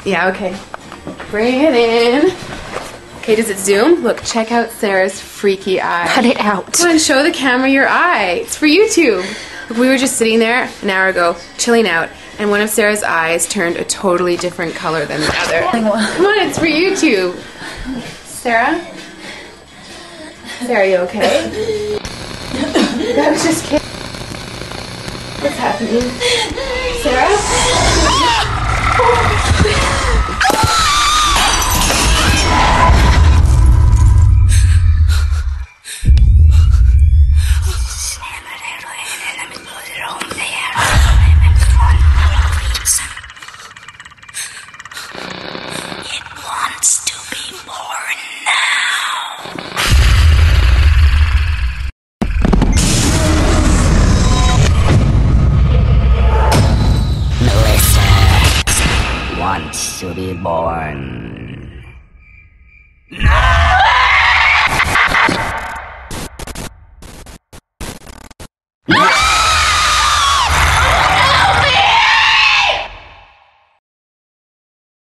Yeah, okay. Bring it in. Okay, does it zoom? Look, check out Sarah's freaky eye. Cut it out. Come on, show the camera your eye. It's for YouTube. Look, we were just sitting there an hour ago, chilling out, and one of Sarah's eyes turned a totally different color than the other. Come on, it's for YouTube. Sarah? Sarah, are you okay? That was just kidding. What's happening? Sarah? Wants to be born